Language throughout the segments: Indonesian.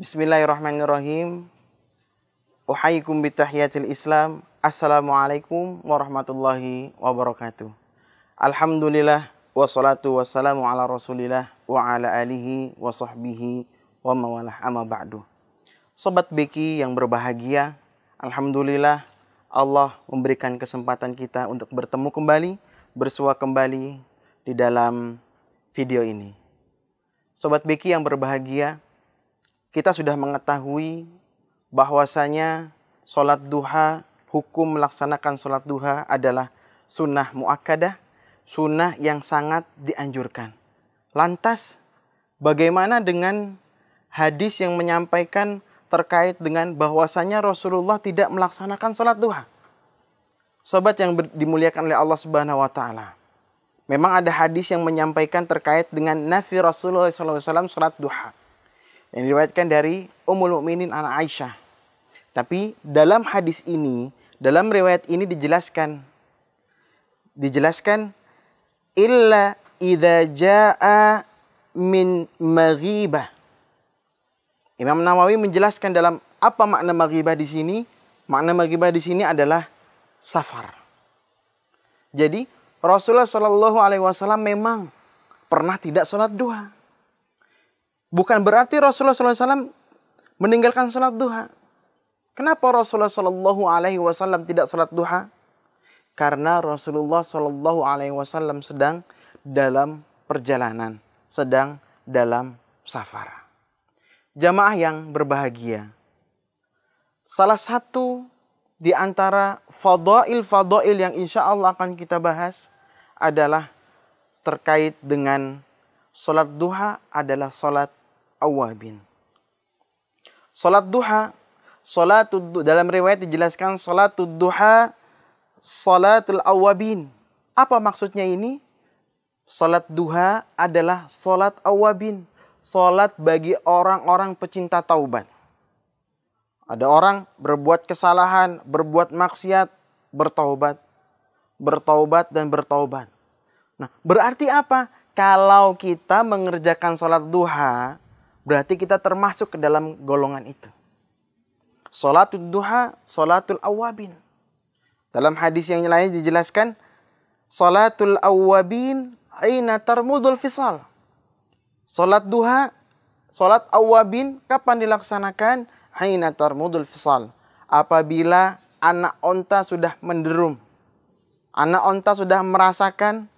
Bismillahirrahmanirrahim. Uhayyikum bitahiyatil Islam. Assalamualaikum warahmatullahi wabarakatuh. Alhamdulillah wassalatu wassalamu ala Rasulillah wa ala alihi wa sahbihi wa mawalah amma ba'du. Sobat Beki yang berbahagia, alhamdulillah Allah memberikan kesempatan kita untuk bertemu kembali, bersua kembali di dalam video ini. Sobat Beki yang berbahagia, kita sudah mengetahui bahwasanya sholat duha, hukum melaksanakan sholat duha adalah sunnah muakkadah, sunnah yang sangat dianjurkan. Lantas, bagaimana dengan hadis yang menyampaikan terkait dengan bahwasanya Rasulullah tidak melaksanakan sholat duha? Sobat yang dimuliakan oleh Allah Subhanahu wa Ta'ala, memang ada hadis yang menyampaikan terkait dengan nafi Rasulullah SAW sholat duha, yang diriwayatkan dari Ummul Mukminin Aisyah. Tapi dalam hadis ini, dalam riwayat ini dijelaskan illa idza jaa min maghibah. Imam Nawawi menjelaskan dalam apa makna maghibah di sini. Makna maghibah di sini adalah safar. Jadi Rasulullah SAW memang pernah tidak sholat duha. Bukan berarti Rasulullah SAW meninggalkan sholat duha. Kenapa Rasulullah SAW tidak sholat duha? Karena Rasulullah SAW sedang dalam perjalanan, sedang dalam safar. Jamaah yang berbahagia, salah satu di antara fadail yang insya Allah akan kita bahas adalah terkait dengan sholat duha adalah sholat awabin. Sholat duha, dalam riwayat dijelaskan sholatud duha, sholatul awabin. Apa maksudnya ini? Sholat duha adalah sholat awabin, sholat bagi orang-orang pecinta taubat. Ada orang berbuat kesalahan, berbuat maksiat, bertaubat dan bertaubat. Nah, berarti apa? Kalau kita mengerjakan sholat duha, berarti kita termasuk ke dalam golongan itu. Sholatul duha, sholatul awabin. Dalam hadis yang lain dijelaskan, sholatul awabin aina tarmudul fisal. Sholat duha, sholat awabin kapan dilaksanakan? Aina tarmudul fisal. Apabila anak onta sudah menderum. Anak onta sudah merasakan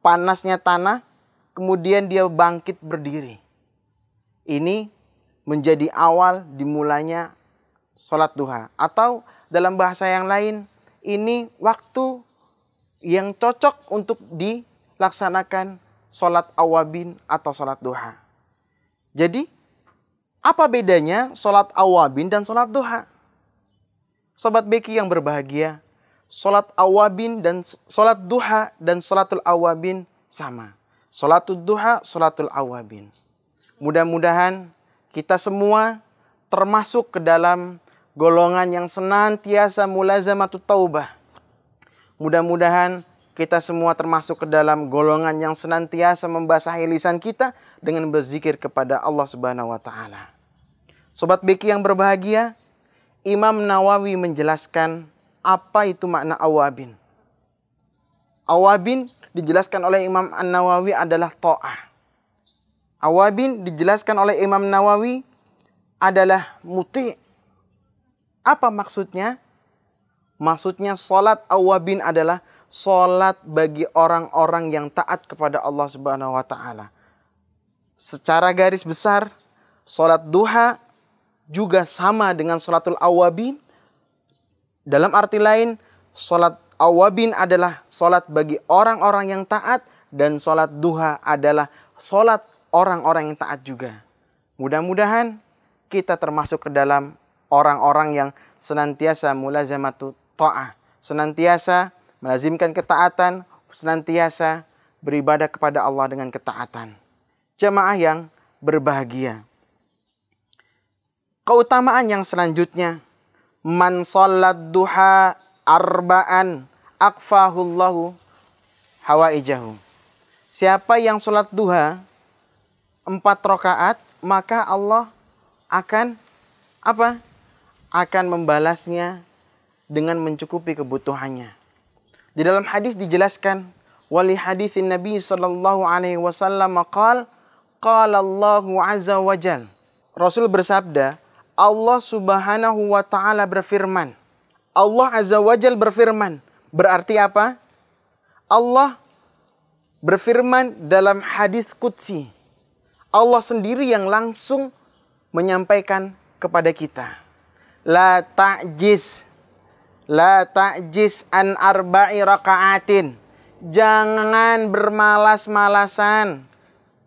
panasnya tanah, kemudian dia bangkit berdiri. Ini menjadi awal dimulainya sholat duha. Atau dalam bahasa yang lain, ini waktu yang cocok untuk dilaksanakan sholat awabin atau sholat duha. Jadi, apa bedanya sholat awabin dan sholat duha? Sobat Beki yang berbahagia, sholat awabin dan sholat duha dan sholatul awabin sama. Sholatul duha, sholatul awabin. Mudah-mudahan kita semua termasuk ke dalam golongan yang senantiasa mulazamatut taubah. Mudah-mudahan kita semua termasuk ke dalam golongan yang senantiasa membasahi lisan kita dengan berzikir kepada Allah Subhanahu wa Ta'ala. Sobat Beki yang berbahagia, Imam Nawawi menjelaskan apa itu makna awabin. Awabin dijelaskan oleh Imam An-Nawawi adalah ta'ah. Awabin dijelaskan oleh Imam Nawawi adalah muti'. Apa maksudnya? Maksudnya sholat awabin adalah sholat bagi orang-orang yang taat kepada Allah Subhanahu wa Ta'ala. Secara garis besar, sholat duha juga sama dengan sholatul awabin. Dalam arti lain, sholat awabin adalah sholat bagi orang-orang yang taat, dan sholat duha adalah sholat orang-orang yang taat juga. Mudah-mudahan kita termasuk ke dalam orang-orang yang senantiasa mulazamatu ta'ah, senantiasa melazimkan ketaatan, senantiasa beribadah kepada Allah dengan ketaatan. Jamaah yang berbahagia, keutamaan yang selanjutnya, man sholat duha arba'an akfahullahu hawaijahu. Siapa yang sholat duha 4 rakaat, maka Allah akan apa? Akan membalasnya dengan mencukupi kebutuhannya. Di dalam hadis dijelaskan, wali haditsin Nabi sallallahu alaihi wasallam qala Allahu azza wa jal. Rasul bersabda, Allah Subhanahu wa taala berfirman. Allah azza wa jal berfirman. Berarti apa? Allah berfirman dalam hadis qudsi. Allah sendiri yang langsung menyampaikan kepada kita. La ta'jiz an arba'i raka'atin. Jangan bermalas-malasan.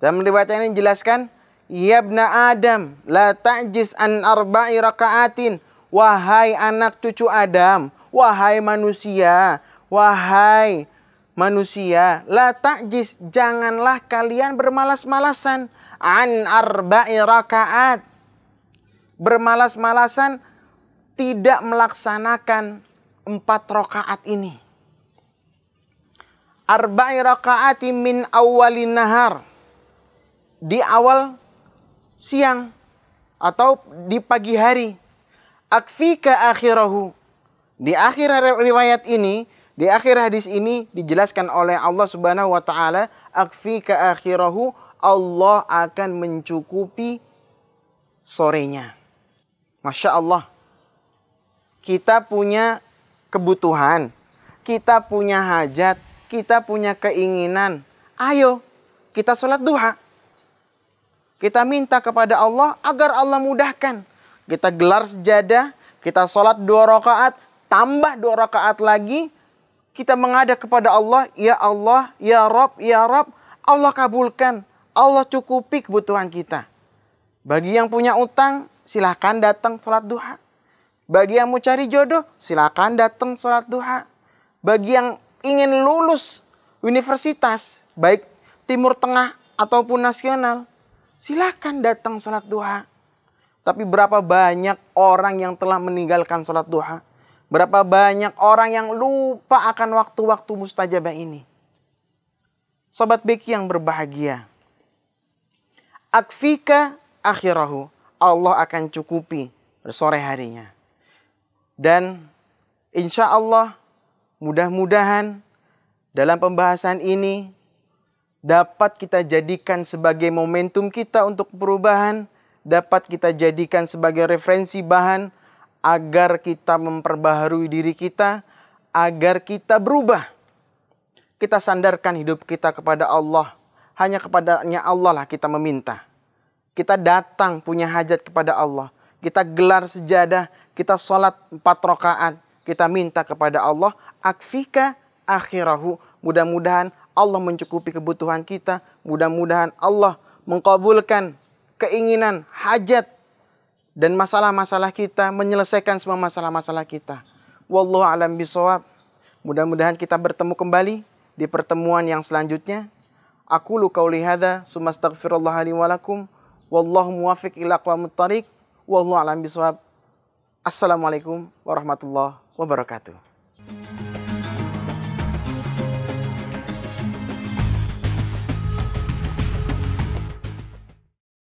Dalam riwayat ini dijelaskan, ya ibna Adam, la ta'jiz an arba'i raka'atin. Wahai anak cucu Adam, wahai manusia, la ta'jiz, janganlah kalian bermalas-malasan an arba'i raka'at. Bermalas-malasan tidak melaksanakan 4 rakaat ini. Arba'i raka'ati min awalin nahar. Di awal siang atau di pagi hari. Akfika akhirahu. Di akhir riwayat ini, di akhir hadis ini dijelaskan oleh Allah Subhanahu wa taala, akfika akhirahu, Allah akan mencukupi sorenya. Masya Allah. Kita punya kebutuhan, kita punya hajat, kita punya keinginan. Ayo, kita sholat duha. Kita minta kepada Allah agar Allah mudahkan. Kita gelar sejadah, kita sholat 2 rakaat, tambah 2 rakaat lagi. Kita menghadap kepada Allah, ya Allah, ya Rabb, ya Rabb. Allah kabulkan, Allah cukupi kebutuhan kita. Bagi yang punya utang, silahkan datang sholat duha. Bagi yang mau cari jodoh, silakan datang sholat duha. Bagi yang ingin lulus universitas, baik Timur Tengah ataupun nasional, silakan datang sholat duha. Tapi berapa banyak orang yang telah meninggalkan sholat duha? Berapa banyak orang yang lupa akan waktu-waktu mustajabah ini? Sobat Beki yang berbahagia. Akfika akhirahu. Allah akan cukupi sore harinya. Dan insya Allah mudah-mudahan dalam pembahasan ini dapat kita jadikan sebagai momentum kita untuk perubahan, dapat kita jadikan sebagai referensi bahan agar kita memperbaharui diri kita, agar kita berubah. Kita sandarkan hidup kita kepada Allah. Hanya kepadanya Allah lah kita meminta. Kita datang punya hajat kepada Allah. Kita gelar sejadah, kita sholat 4 rakaat, kita minta kepada Allah, akfika akhirahu. Mudah-mudahan Allah mencukupi kebutuhan kita, mudah-mudahan Allah mengkabulkan keinginan, hajat, dan masalah-masalah kita, menyelesaikan semua masalah-masalah kita. Wallahu a'lam bishawab. Mudah-mudahan kita bertemu kembali di pertemuan yang selanjutnya. Aqulu qauli hadza, tsumma astaghfirullah li wa lakum. Wallahu muwaffiq ila aqwamit thariq. Wallahu a'lam bishawab. Assalamualaikum warahmatullahi wabarakatuh.